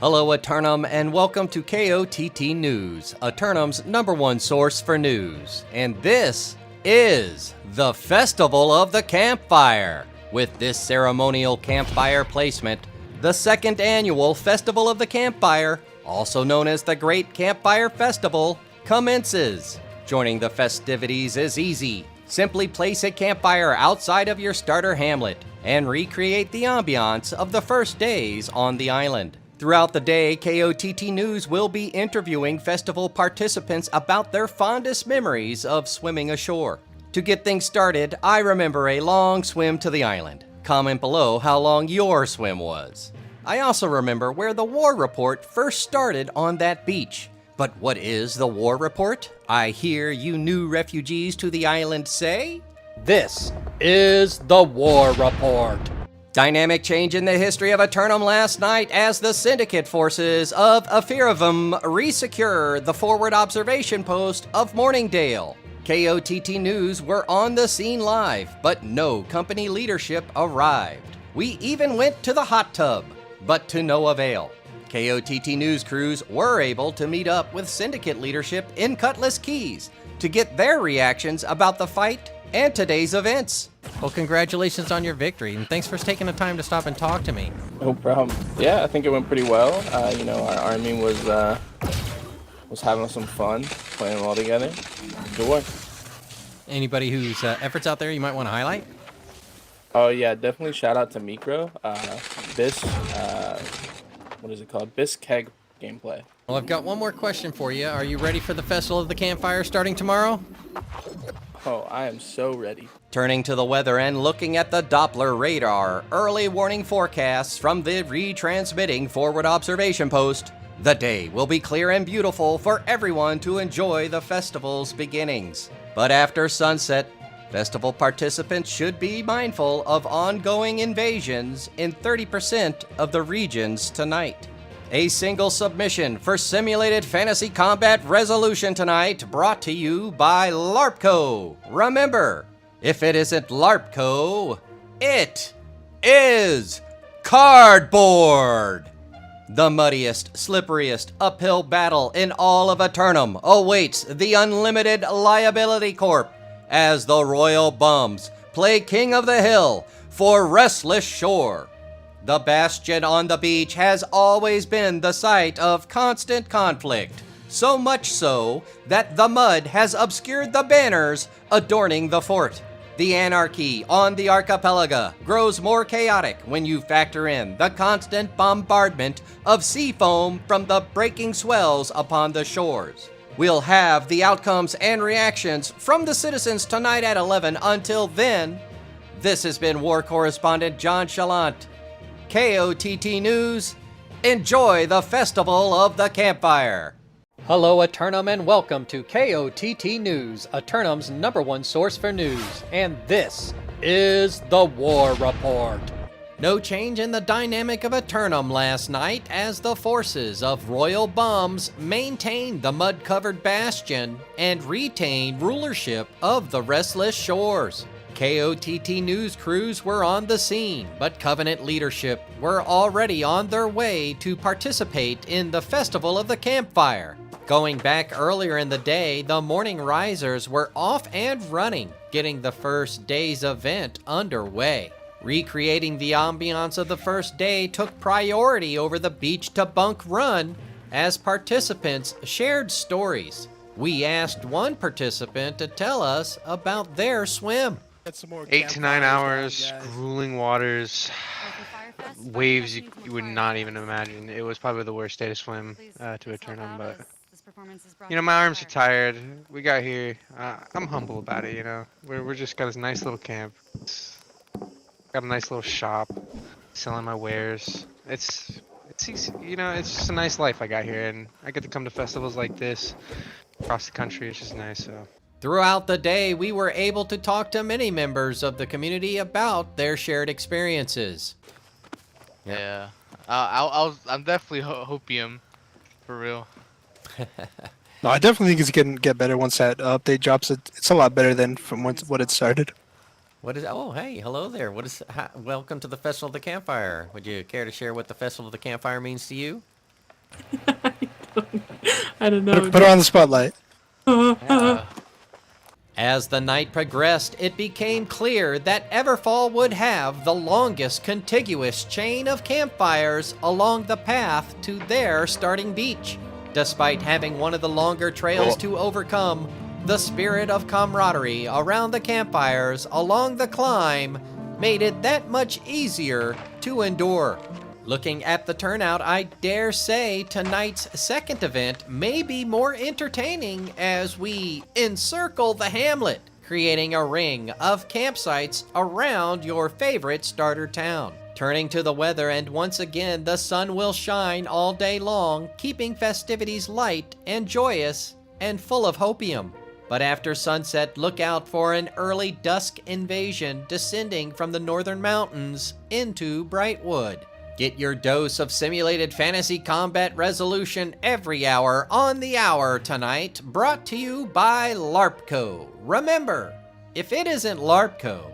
Hello, Eternum, and welcome to KOTT News, Eternum's #1 source for news. And this is the Festival of the Campfire. With this ceremonial campfire placement, the second annual Festival of the Campfire, also known as the Great Campfire Festival, commences. Joining the festivities is easy. Simply place a campfire outside of your starter hamlet and recreate the ambiance of the first days on the island. Throughout the day, KOTT News will be interviewing festival participants about their fondest memories of swimming ashore. To get things started, I remember a long swim to the island. Comment below how long your swim was. I also remember where the war report first started on that beach. But what is the war report? I hear you new refugees to the island say? This is the war report. Dynamic change in the history of Eternum last night as the syndicate forces of Afiravum resecure the forward observation post of Morningdale. KOTT News were on the scene live, but no company leadership arrived. We even went to the hot tub, but to no avail. KOTT News crews were able to meet up with syndicate leadership in Cutlass Keys to get their reactions about the fight and today's events. Well, congratulations on your victory, and thanks for taking the time to stop and talk to me. No problem. Yeah, I think it went pretty well. Our army was having some fun playing well together. Good work. Anybody whose efforts out there you might want to highlight? Oh yeah, definitely shout out to Micro. What is it called? Keg gameplay. Well, I've got one more question for you. Are you ready for the Festival of the Campfire starting tomorrow? Oh, I am so ready. Turning to the weather and looking at the Doppler radar, early warning forecasts from the retransmitting forward observation post. The day will be clear and beautiful for everyone to enjoy the festival's beginnings. But after sunset, festival participants should be mindful of ongoing invasions in 30% of the regions tonight. A single submission for Simulated Fantasy Combat Resolution tonight, brought to you by LARPco. Remember, if it isn't LARPco, it is cardboard. The muddiest, slipperiest uphill battle in all of Eternum awaits the Unlimited Liability Corp as the Royal Bums play King of the Hill for Restless Shore. The bastion on the beach has always been the site of constant conflict, so much so that the mud has obscured the banners adorning the fort. The anarchy on the archipelago grows more chaotic when you factor in the constant bombardment of sea foam from the breaking swells upon the shores. We'll have the outcomes and reactions from the citizens tonight at 11. Until then, this has been War Correspondent JChalant. KOTT News, enjoy the Festival of the Campfire. Hello, Eternum, and welcome to KOTT News, Eternum's #1 source for news. And this is the War Report. No change in the dynamic of Eternum last night as the forces of Royal Bums maintained the mud-covered bastion and retained rulership of the Restless Shores. KOTT News crews were on the scene, but Covenant leadership were already on their way to participate in the Festival of the Campfire. Going back earlier in the day, the Morning Risers were off and running, getting the first day's event underway. Recreating the ambiance of the first day took priority over the beach to bunk run as participants shared stories. We asked one participant to tell us about their swim. 8 to 9 hours, grueling waters, waves you would not even imagine. It was probably the worst day to swim to Eternum, but my arms are tired. We got here. I'm humble about it. We're just got this nice little camp. Got a nice little shop, selling my wares. It's just a nice life I got here, and I get to come to festivals like this across the country. It's just nice. So. Throughout the day, we were able to talk to many members of the community about their shared experiences. Yeah, I'm definitely hopium, for real. No, I definitely think it's going to get better once that update drops. It's a lot better than from what it started. What is? Oh, hey, hello there. Welcome to the Festival of the Campfire. Would you care to share what the Festival of the Campfire means to you? I don't know. Put her on the spotlight. Yeah. As the night progressed, it became clear that Everfall would have the longest contiguous chain of campfires along the path to their starting beach. Despite having one of the longer trails to overcome, the spirit of camaraderie around the campfires along the climb made it that much easier to endure. Looking at the turnout, I dare say tonight's second event may be more entertaining as we encircle the hamlet, creating a ring of campsites around your favorite starter town. Turning to the weather, and once again the sun will shine all day long, keeping festivities light and joyous and full of hopium. But after sunset, look out for an early dusk invasion descending from the northern mountains into Brightwood. Get your dose of simulated fantasy combat resolution every hour on the hour tonight, brought to you by LARPco. Remember, if it isn't LARPco,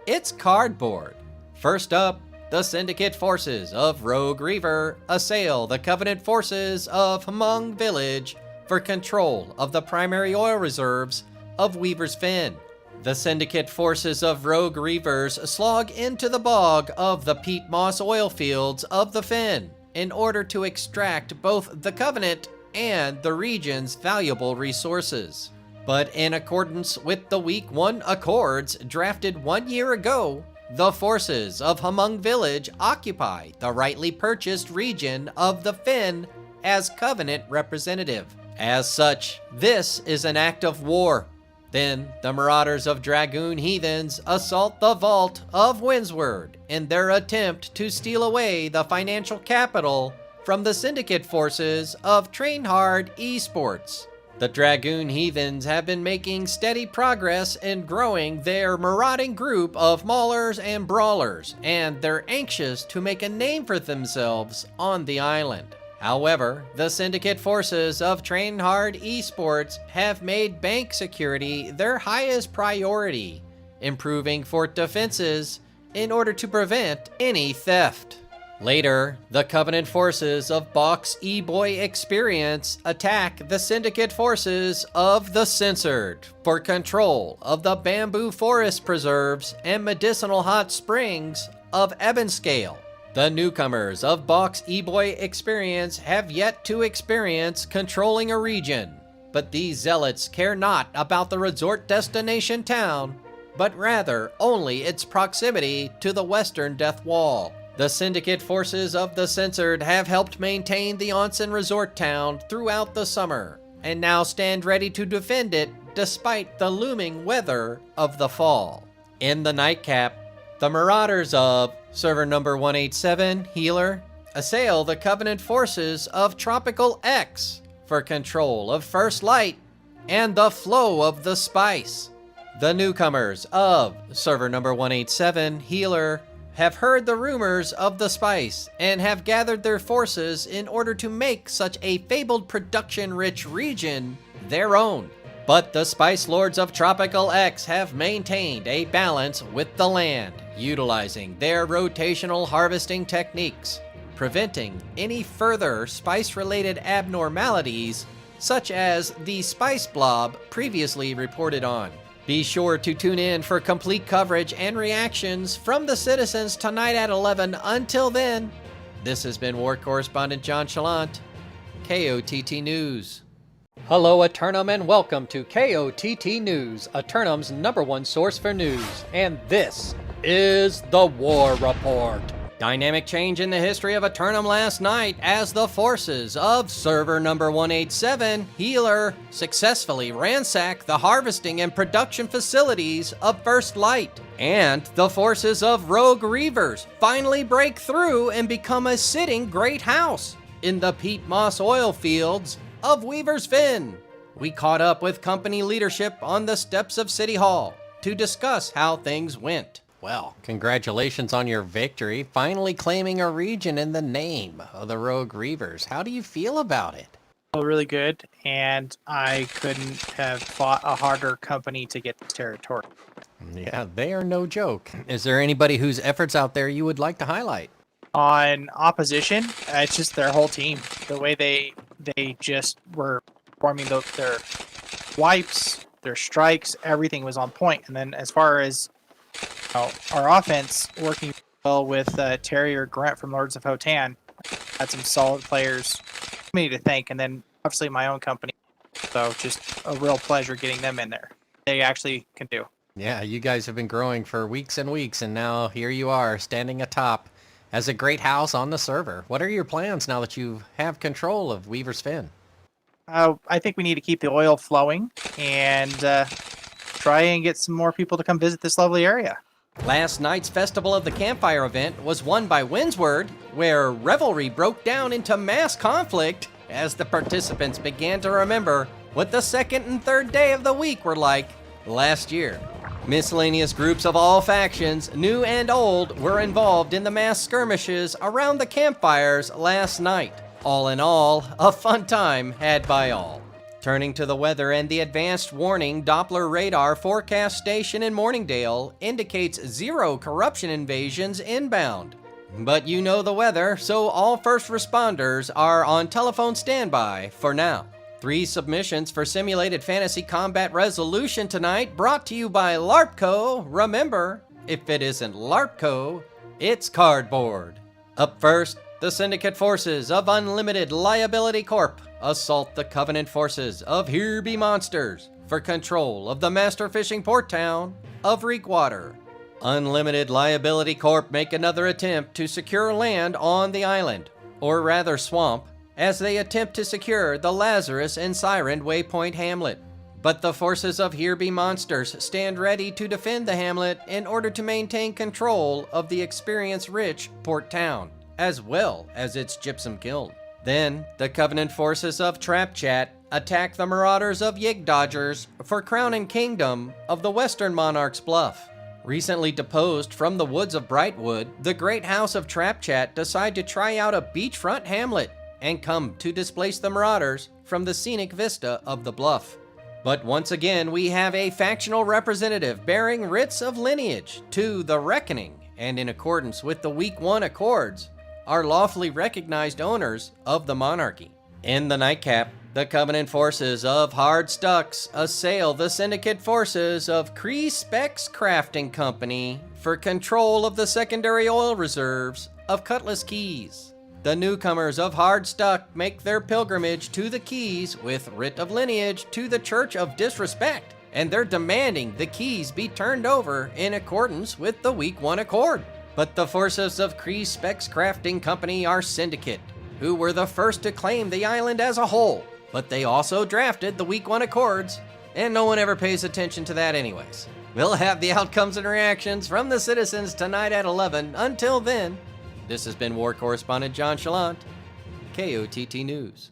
it's cardboard. First up, the Syndicate forces of Rogue Reaver assail the Covenant forces of Hmong Village for control of the primary oil reserves of Weaver's Fen. The Syndicate forces of Rogue Reavers slog into the bog of the peat moss oil fields of the Fen in order to extract both the Covenant and the region's valuable resources. But in accordance with the Week 1 Accords drafted 1 year ago, the forces of Hmong Village occupy the rightly purchased region of the Fen as Covenant representative. As such, this is an act of war. Then, the Marauders of Dragoon Heathens assault the vault of Windsward in their attempt to steal away the financial capital from the Syndicate forces of Trainhard Esports. The Dragoon Heathens have been making steady progress in growing their marauding group of maulers and brawlers, and they're anxious to make a name for themselves on the island. However, the Syndicate forces of Trainhard Esports have made bank security their highest priority, improving fort defenses in order to prevent any theft. Later, the Covenant forces of Box E-Boy Experience attack the Syndicate forces of the Censored for control of the bamboo forest preserves and medicinal hot springs of Ebonscale. The newcomers of Box E-Boy Experience have yet to experience controlling a region, but these zealots care not about the resort destination town, but rather only its proximity to the western Death Wall. The Syndicate forces of the Censored have helped maintain the onsen resort town throughout the summer, and now stand ready to defend it despite the looming weather of the fall. In the nightcap, the Marauders of Server number 187, Healer, assail the Covenant forces of Tropical X for control of First Light and the flow of the spice. The newcomers of Server number 187, Healer, have heard the rumors of the spice and have gathered their forces in order to make such a fabled production-rich region their own. But the Spice Lords of Tropical X have maintained a balance with the land, utilizing their rotational harvesting techniques, preventing any further spice-related abnormalities, such as the spice blob previously reported on. Be sure to tune in for complete coverage and reactions from the citizens tonight at 11. Until then, this has been War Correspondent JChalant, KOTT News. Hello, Eternum, and welcome to KOTT News, Eternum's #1 source for news. And this is the War Report. Dynamic change in the history of Eternum last night as the forces of Server number 187, Healer, successfully ransack the harvesting and production facilities of First Light. And the forces of Rogue Reavers finally break through and become a sitting great house in the peat moss oil fields of Weaver's Fen. We caught up with company leadership on the steps of City Hall to discuss how things went. Well, congratulations on your victory, finally claiming a region in the name of the Rogue Reavers. How do you feel about it? Oh, really good, and I couldn't have fought a harder company to get this territory. Yeah, they are no joke. Is there anybody whose efforts out there you would like to highlight? On opposition, it's just their whole team. The way they just were performing their wipes, their strikes, everything was on point. And then as far as our offense working well with Terry or Grant from Lords of Hotan, had some solid players. Me to thank, and then obviously my own company. So just a real pleasure getting them in there. They actually can do. Yeah, you guys have been growing for weeks and weeks, and now here you are standing atop as a great house on the server. What are your plans now that you have control of Weaver's Fin? I think we need to keep the oil flowing and try and get some more people to come visit this lovely area. Last night's Festival of the Campfire event was won by Windsward, where revelry broke down into mass conflict as the participants began to remember what the second and third day of the week were like last year. Miscellaneous groups of all factions, new and old, were involved in the mass skirmishes around the campfires last night. All in all, a fun time had by all. Turning to the weather, and the Advanced Warning Doppler Radar Forecast Station in Morningdale indicates 0 corruption invasions inbound. But you know the weather, so all first responders are on telephone standby for now. 3 submissions for Simulated Fantasy Combat Resolution tonight, brought to you by LARPco. Remember, if it isn't LARPco, it's cardboard. Up first, the Syndicate forces of Unlimited Liability Corp assault the Covenant forces of Here Be Monsters for control of the master fishing port town of Reekwater. Unlimited Liability Corp make another attempt to secure land on the island, or rather swamp, as they attempt to secure the Lazarus and Siren Waypoint hamlet. But the forces of Here Be Monsters stand ready to defend the hamlet in order to maintain control of the experience-rich port town, as well as its gypsum kiln. Then, the Covenant forces of Trap Chat attack the marauders of Yig Dodgers for Crown and Kingdom of the Western Monarch's Bluff. Recently deposed from the woods of Brightwood, the Great House of Trap Chat decide to try out a beachfront hamlet and come to displace the marauders from the scenic vista of the bluff. But once again, we have a factional representative bearing writs of lineage to the Reckoning, and in accordance with the Week 1 Accords, are lawfully recognized owners of the monarchy. In the nightcap, the Covenant forces of Hard Stucks assail the Syndicate forces of Specs Crafting Company for control of the secondary oil reserves of Cutlass Keys. The newcomers of Hard Stuck make their pilgrimage to the Keys with writ of lineage to the Church of Disrespect, and they're demanding the keys be turned over in accordance with the Week 1 Accord. But the forces of Specs Crafting Company are Syndicate, who were the first to claim the island as a whole, but they also drafted the Week 1 Accords, and no one ever pays attention to that anyways. We'll have the outcomes and reactions from the citizens tonight at 11. Until then, this has been War Correspondent JChalant, KOTT News.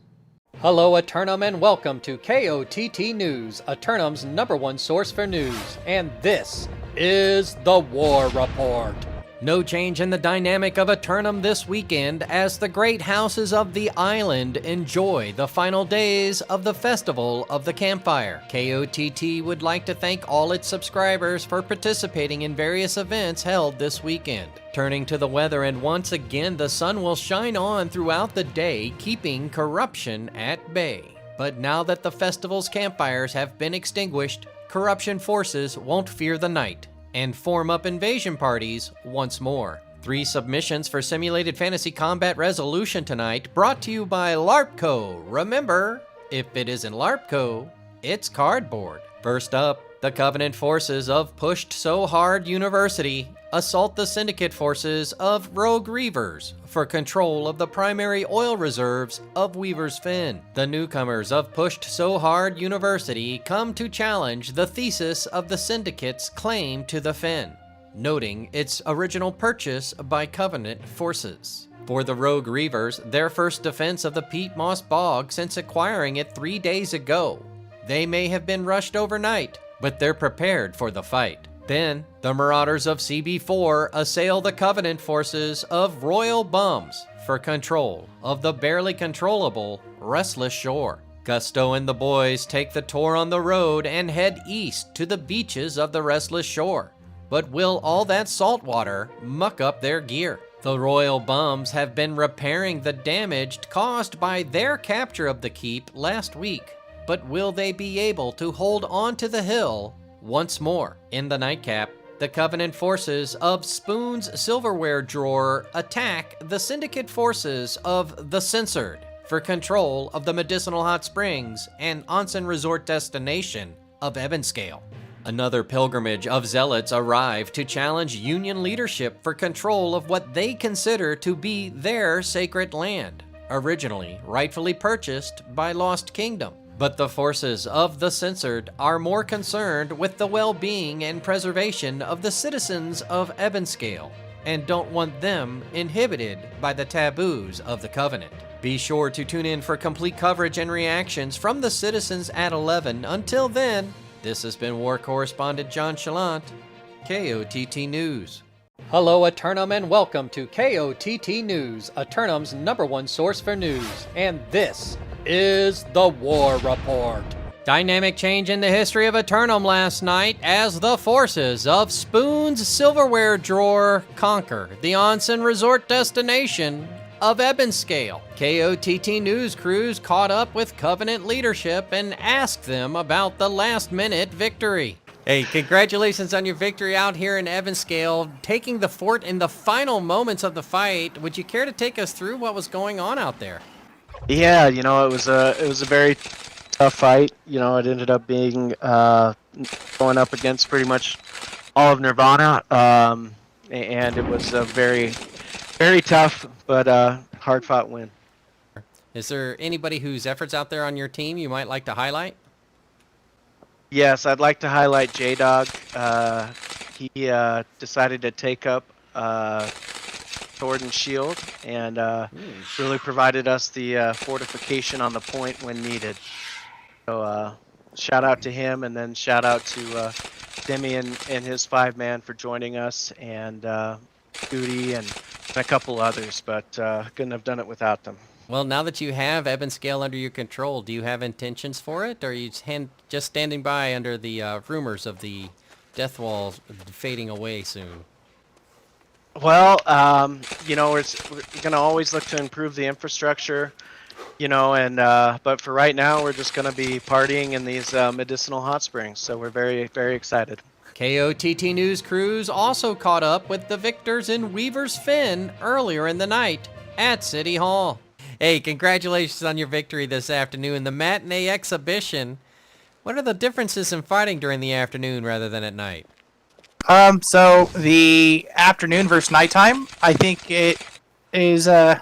Hello, Eternum, and welcome to KOTT News, Eternum's #1 source for news. And this is the War Report. No change in the dynamic of Eternum this weekend as the great houses of the island enjoy the final days of the Festival of the Campfire. KOTT would like to thank all its subscribers for participating in various events held this weekend. Turning to the weather, and once again the sun will shine on throughout the day, keeping corruption at bay. But now that the festival's campfires have been extinguished, corruption forces won't fear the night and form up invasion parties once more. 3 submissions for Simulated Fantasy Combat Resolution tonight, brought to you by LARPco. Remember, if it isn't LARPco, it's cardboard. First up, the Covenant forces of Pushed So Hard University assault the Syndicate forces of Rogue Reavers for control of the primary oil reserves of Weaver's Fin. The newcomers of Pushed So Hard University come to challenge the thesis of the Syndicate's claim to the Fin, noting its original purchase by Covenant forces. For the Rogue Reavers, their first defense of the Peat Moss Bog since acquiring it 3 days ago. They may have been rushed overnight, but they're prepared for the fight. Then, the Marauders of CB4 assail the Covenant forces of Royal Bums for control of the barely controllable Restless Shore. Gusto and the boys take the tour on the road and head east to the beaches of the Restless Shore. But will all that salt water muck up their gear? The Royal Bums have been repairing the damage caused by their capture of the keep last week. But will they be able to hold on to the hill once more? In the nightcap, the Covenant forces of Spoon's silverware drawer attack the Syndicate forces of the Censored for control of the medicinal hot springs and onsen resort destination of Ebonscale. Another pilgrimage of zealots arrive to challenge Union leadership for control of what they consider to be their sacred land, originally rightfully purchased by Lost Kingdom. But the forces of the Censored are more concerned with the well-being and preservation of the citizens of Ebonscale and don't want them inhibited by the taboos of the Covenant. Be sure to tune in for complete coverage and reactions from the citizens at 11. Until then, this has been War Correspondent JChalant, KOTT News. Hello, Eternum, and welcome to KOTT News, Eternum's #1 source for news. And this is the War Report. Dynamic change in the history of Eternum last night as the forces of Spoon's silverware drawer conquer the onsen resort destination of Ebonscale. KOTT News crews caught up with Covenant leadership and asked them about the last-minute victory. Hey, congratulations on your victory out here in Ebonscale, taking the fort in the final moments of the fight. Would you care to take us through what was going on out there? Yeah, it was a very tough fight. It ended up being going up against pretty much all of Nirvana, and it was a very, very tough but hard-fought win. Is there anybody whose efforts out there on your team you might like to highlight? Yes, I'd like to highlight J-Dog. He decided to take up Sword and Shield and really provided us the fortification on the point when needed. So shout out to him, and then shout out to Demi and his 5-man for joining us, and Goody and a couple others, but couldn't have done it without them. Well, now that you have Ebonscale under your control, do you have intentions for it, or are you just standing by under the rumors of the Death Wall fading away soon? Well, we're going to always look to improve the infrastructure, and but for right now, we're just going to be partying in these medicinal hot springs, so we're very, very excited. KOTT News crews also caught up with the victors in Weaver's Fen earlier in the night at City Hall. Hey, congratulations on your victory this afternoon. The matinee exhibition. What are the differences in fighting during the afternoon rather than at night? So the afternoon versus nighttime, I think it is, I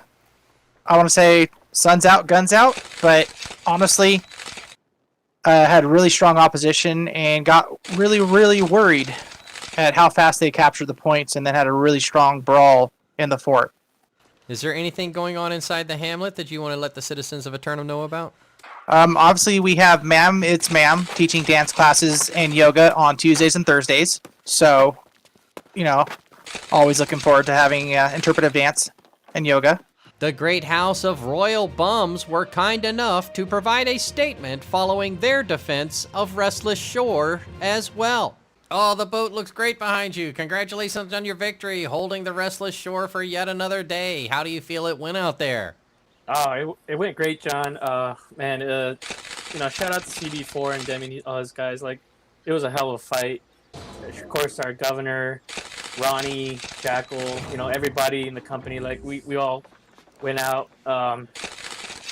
want to say sun's out, guns out, but honestly, had really strong opposition and got really, really worried at how fast they captured the points, and then had a really strong brawl in the fort. Is there anything going on inside the hamlet that you want to let the citizens of Eternum know about? Obviously, we have Ma'am teaching dance classes and yoga on Tuesdays and Thursdays. So, always looking forward to having interpretive dance and yoga. The great house of Royal Bums were kind enough to provide a statement following their defense of Restless Shore as well. Oh, the boat looks great behind you. Congratulations on your victory, holding the Restless Shore for yet another day. How do you feel it went out there? Oh, it went great, John. Man, shout out to CB4 and Demi, all those guys. Like, it was a hell of a fight. Of course, our governor, Ronnie, Jackal, everybody in the company. Like, we all went out. Yeah,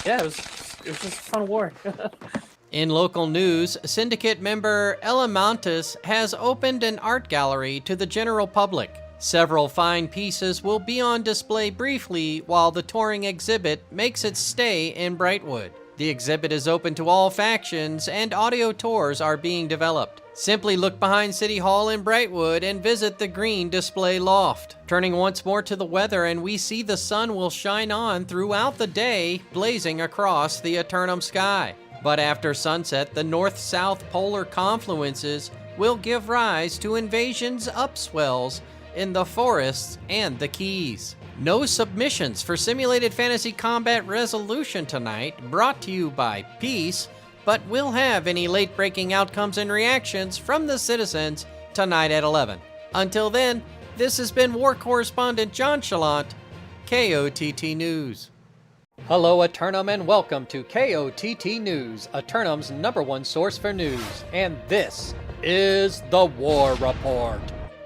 it was just a fun war. In local news, Syndicate member Elemantis has opened an art gallery to the general public. Several fine pieces will be on display briefly while the touring exhibit makes its stay in Brightwood. The exhibit is open to all factions and audio tours are being developed. Simply look behind City Hall in Brightwood and visit the green display loft. Turning once more to the weather, and we see the sun will shine on throughout the day, blazing across the Eternum sky. But after sunset, the north-south polar confluences will give rise to invasions upswells in the forests and the keys. No submissions for Simulated Fantasy Combat Resolution tonight, brought to you by Peace, but we'll have any late-breaking outcomes and reactions from the citizens tonight at 11. Until then, this has been War Correspondent JChalant, KOTT News. Hello, Eternum, and welcome to KOTT News, Eternum's #1 source for news. And this is the War Report.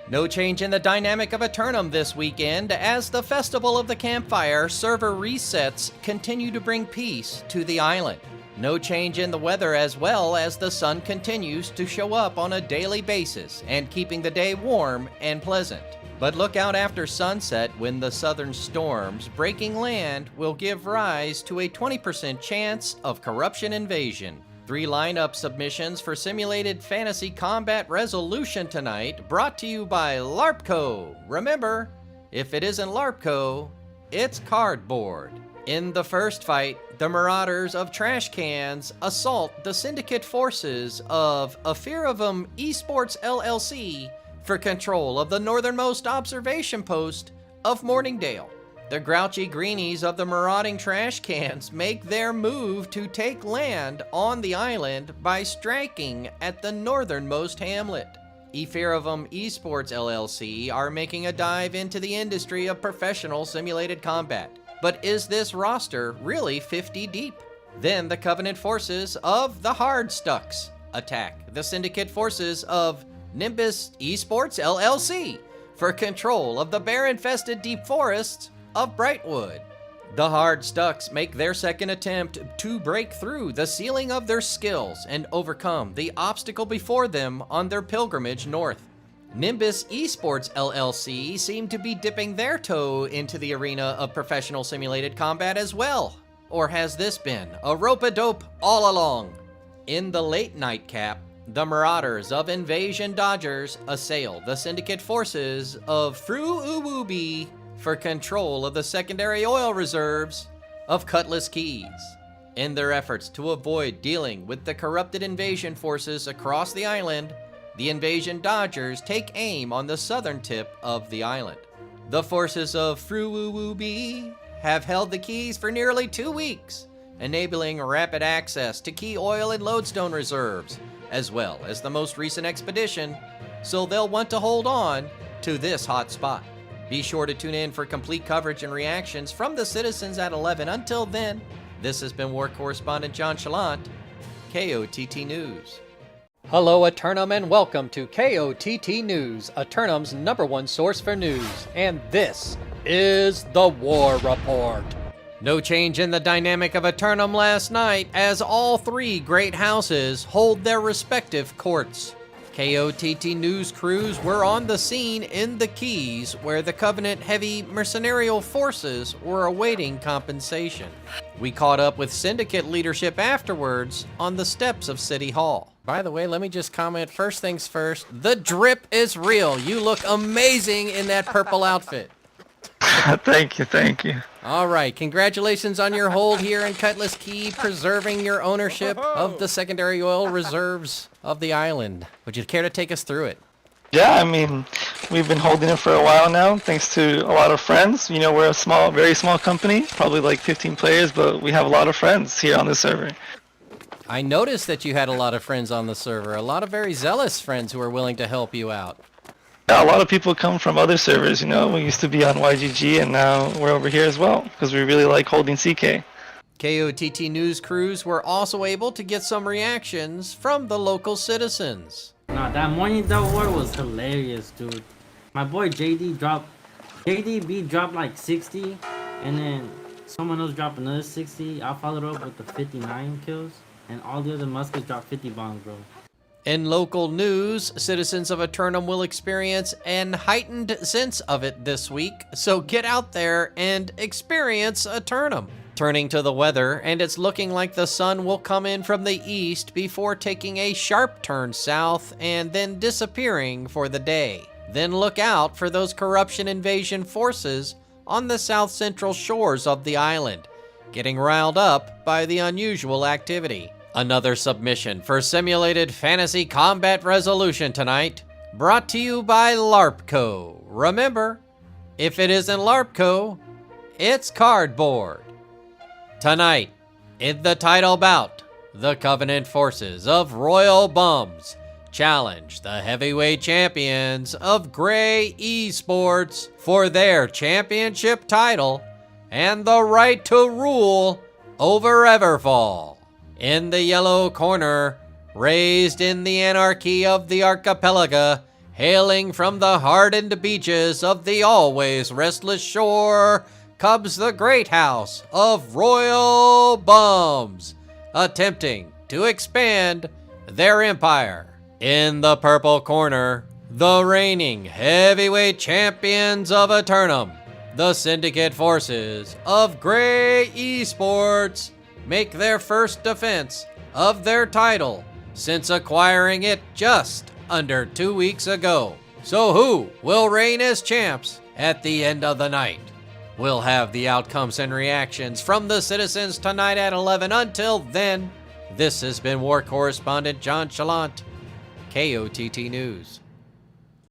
No change in the dynamic of Eternum this weekend as the Festival of the Campfire server resets continue to bring peace to the island. No change in the weather as well as the sun continues to show up on a daily basis and keeping the day warm and pleasant. But look out after sunset when the southern storms breaking land will give rise to a 20% chance of corruption invasion. 3 lineup submissions for Simulated Fantasy Combat Resolution tonight, brought to you by LARPco. Remember, if it isn't LARPco, it's cardboard. In the first fight, the Marauders of Trash Cans assault the syndicate forces of Afiravum Esports LLC for control of the northernmost observation post of Morningdale. The grouchy greenies of the marauding trash cans make their move to take land on the island by striking at the northernmost hamlet. Afiravum Esports LLC are making a dive into the industry of professional simulated combat. But is this roster really 50 deep? Then the Covenant forces of the Hardstucks attack the syndicate forces of Nimbus Esports LLC for control of the bear-infested deep forests of Brightwood. The Hardstucks make their second attempt to break through the ceiling of their skills and overcome the obstacle before them on their pilgrimage north. Nimbus Esports LLC seem to be dipping their toe into the arena of professional simulated combat as well. Or has this been a rope-a-dope all along? In the late night cap, the Marauders of Invasion Dodgers assail the syndicate forces of Fru Uwubi for control of the secondary oil reserves of Cutlass Keys. In their efforts to avoid dealing with the corrupted invasion forces across the island, the Invasion Dodgers take aim on the southern tip of the island. The forces of Fru Uwubi have held the keys for nearly 2 weeks, enabling rapid access to key oil and lodestone reserves, as well as the most recent expedition, so they'll want to hold on to this hot spot. Be sure to tune in for complete coverage and reactions from the citizens at 11. Until then, this has been War Correspondent JChalant, KOTT News. Hello, Eternum, and welcome to KOTT News, Eternum's #1 source for news. And this is the War Report. No change in the dynamic of Eternum last night as all 3 great houses hold their respective courts. KOTT news crews were on the scene in the Keys where the Covenant-heavy mercenarial forces were awaiting compensation. We caught up with Syndicate leadership afterwards on the steps of City Hall. By the way, let me just comment first things first. The drip is real. You look amazing in that purple outfit. Thank you. All right, congratulations on your hold here in Cutlass Key, preserving your ownership of the secondary oil reserves of the island. Would you care to take us through it? Yeah, I mean, we've been holding it for a while now, thanks to a lot of friends. You know, we're a small, very small company, probably like 15 players, but we have a lot of friends here on the server. I noticed that you had a lot of friends on the server, a lot of very zealous friends who are willing to help you out. Yeah, a lot of people come from other servers, you know. We used to be on YGG, and now we're over here as well, because we really like holding CK. KOTT news crews were also able to get some reactions from the local citizens. Nah, that morning Devil War was hilarious, dude. My boy JDB dropped like 60, and then someone else dropped another 60. I followed up with the 59 kills, and all the other muskets dropped 50 bombs, bro. In local news, citizens of Eternum will experience an heightened sense of it this week, so get out there and experience Eternum. Turning to the weather, and it's looking like the sun will come in from the east before taking a sharp turn south and then disappearing for the day. Then look out for those corruption invasion forces on the south central shores of the island, getting riled up by the unusual activity. Another submission for Simulated Fantasy Combat Resolution tonight, brought to you by LARPco. Remember, if it isn't LARPco, it's cardboard. Tonight, in the title bout, the Covenant forces of Royal Bums challenge the heavyweight champions of Gray Esports for their championship title and the right to rule over Everfall. In the yellow corner, raised in the anarchy of the archipelago, hailing from the hardened beaches of the always restless shore, comes the great house of Royal Bums, attempting to expand their empire. In the purple corner, the reigning heavyweight champions of Eternum, the syndicate forces of Gray Esports, make their first defense of their title since acquiring it just under 2 weeks ago. So who will reign as champs at the end of the night? We'll have the outcomes and reactions from the citizens tonight at 11. Until then, this has been War Correspondent JChalant, KOTT News.